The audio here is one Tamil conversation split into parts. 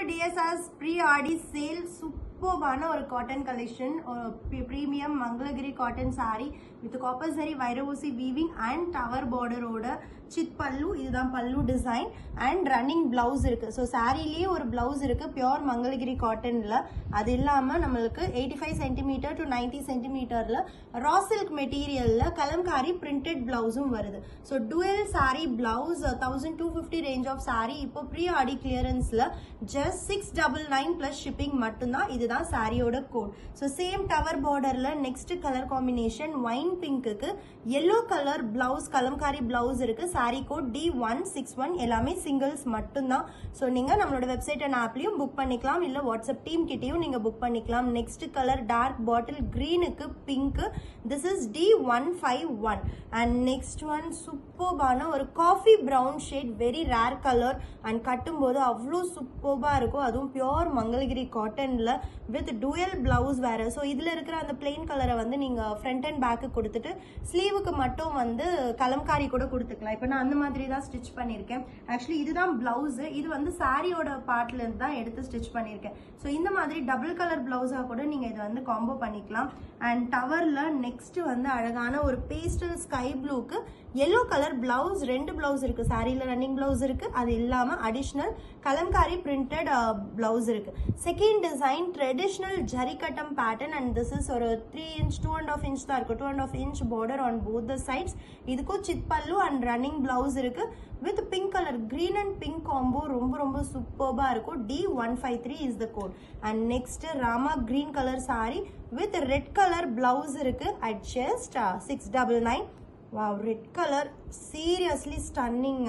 DSR's pre-RD sale superbana or cotton collection or premium Mangalagiri cotton saree with copper zari Vairavusi weaving and tower border order chit pallu idhan pallu design and running blouse irukku. So saree liye or blouse irukku pure Mangalagiri cotton la adu illama namalukku 85 cm to 90 cm la raw silk material la kalamkari printed blouse um varudhu. So dual saree blouse 1250 range of saree ipo pre-RD clearance la just 699 plus shipping mattumda idha saree oda code. So same tower border la next color combination wine pink ku yellow color blouse kalamkari blouse irukku saree code D161 எல்லாமே singles mattumda. So நீங்க நம்மளோட வெப்சைட் and ஆப்லயும் book பண்ணிக்கலாம் இல்ல வாட்ஸ்அப் டீம் கிட்டயும் நீங்க book பண்ணிக்கலாம். next color dark bottle green க்கு pink, this is D151 and next one superbana ஒரு coffee brown shade very rare color and கட்டும்போது அவ்ளோ சூப்பர்பா இருக்கும். அதுவும் pure Mangalagiri காட்டன்ல with dual blouse வேற. So இதுல இருக்கிற அந்த plain கலரை வந்து நீங்க front and back கொடுத்துட்டு ஸ்லீவுக்கு மட்டும் வந்து கலம்காரி கூட கொடுத்துக்கலாம். இப்போ நான் அந்த மாதிரி தான் ஸ்டிச் பண்ணியிருக்கேன். ஆக்சுவலி இதுதான் பிளவுஸ், இது வந்து சாரியோட பார்ட்ல இருந்து தான் எடுத்து ஸ்டிச் பண்ணியிருக்கேன். ஸோ இந்த மாதிரி டபுள் கலர் பிளவுஸாக கூட நீங்க இதை வந்து காம்போ பண்ணிக்கலாம். அண்ட் டவர்ல நெக்ஸ்ட் வந்து அழகான ஒரு பேஸ்டல் ஸ்கை ப்ளூக்கு yellow கலர் பிளவுஸ், ரெண்டு பிளவுஸ் இருக்கு. சாரியில ரன்னிங் பிளவுஸ் இருக்கு, அது இல்லாம அடிஷனல் கலம்காரி பிரிண்டட் பிளவுஸ் இருக்கு. செகண்ட் டிசைன் ட்ரெடிஷனல் ஜரிகட்டம் பேட்டர்ன் அண்ட் திஸ் இஸ் ஒரு 3 inch 2.5 inch தான் இருக்கு. 2.5 inch border on both the sides. இதுக்கும் சித் பல்லு அண்ட் ரன்னிங் பிளவுஸ் இருக்கு with pink color, green and pink combo ரொம்ப ரொம்ப சூப்பர்பா இருக்கும். D153 is the code. And next Rama green color saree with red color blouse இருக்கு at just 699. Wow, red color seriously stunning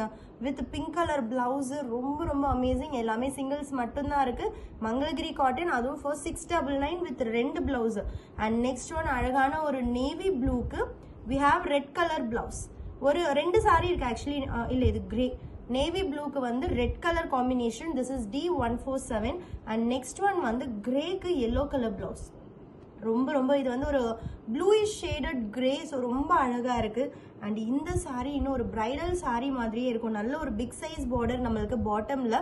with pink color blouse ரொம்ப ரொம்ப amazing. எல்லாமே singles மட்டும்தான் இருக்கு. மங்களகிரி காட்டன், அதுவும் for 699 with ரெண்டு blouse. And next one அழகான ஒரு navy blueக்கு we have red color blouse. ஒரு ரெண்டு சாரி இருக்கு ஆக்சுவலி, இல்ல இது கிரே நேவி ப்ளூக்கு வந்து red colour combination. This is D147 and next one வந்து கிரேக்கு எல்லோ கலர் பிளவுஸ். ரொம்ப ரொம்ப இது வந்து ஒரு ப்ளூயிஷ் ஷேடட் கிரே. ஸோ ரொம்ப அழகா இருக்கு. அண்ட் இந்த சாரி இன்னும் ஒரு பிரைடல் சாரி மாதிரியே இருக்கும். நல்ல ஒரு பிக் சைஸ் பார்டர் நம்மளுக்கு பாட்டம்ல.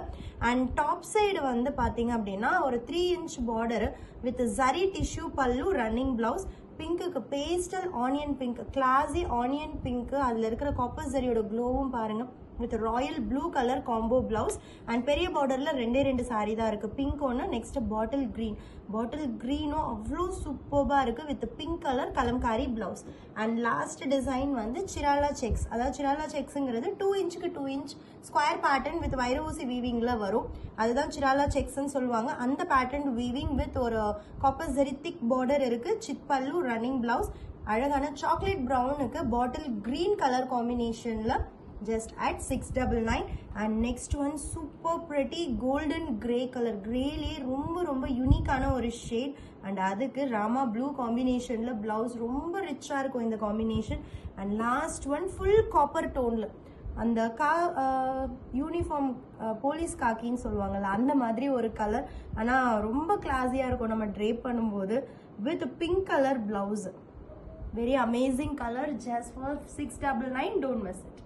அண்ட் டாப் சைடு வந்து பாத்தீங்க அப்படின்னா ஒரு 3 inch border with zari tissue pallu running blouse. பிங்க்குக்கு pastel onion pink, classy onion pink, அதில் இருக்கிற காப்பர் ஜரியோட க்ளோவும் பாருங்க with royal blue colour combo blouse. And பெரிய பார்டர்ல ரெண்டு சாரி தான் இருக்கு. பிங்க் ஒன்று, நெக்ஸ்ட் பாட்டில் கிரீன். பாட்டில் கிரீனும் அவ்வளோ சூப்பர்பா இருக்கு with pink colour Kalamkari blouse. And last design வந்து சிராலா செக்ஸ். அதாவது சிராலா செக்ஸ்ங்கிறது 2 inchக்கு 2 inch ஸ்கொயர் பேட்டர்ன் வித் வைரவூசி வீவிங்ல வரும். அதுதான் சிராலா செக்ஸ்ன்னு சொல்லுவாங்க. அந்த பேட்டர்ன் வீவிங் வித் ஒரு காப்பர் ஜரி திக் பார்டர் இருக்கு. சித் பல்லு ரன்னிங் பிளவுஸ். அழகான சாக்லேட் ப்ரௌனுக்கு பாட்டில் கிரீன் கலர் காம்பினேஷன்ல just at 699. and next one super pretty golden gray color. grayலே ரொம்ப ரொம்ப யூனிக்கான ஒரு ஷேட். அண்ட் அதுக்கு ராமா ப்ளூ காம்பினேஷன்ல பிளவுஸ் ரொம்ப ரிச்சா இருக்கும் இந்த combination. And last one full copper டோன்ல அந்த யூனிஃபார்ம் போலீஸ் காக்கின்னு சொல்லுவாங்கல்ல அந்த மாதிரி ஒரு கலர். ஆனா ரொம்ப கிளாஸியா இருக்கும் நம்ம ட்ரேப் பண்ணும்போது with pink colour blouse. Very amazing colour, just for 699. don't miss it.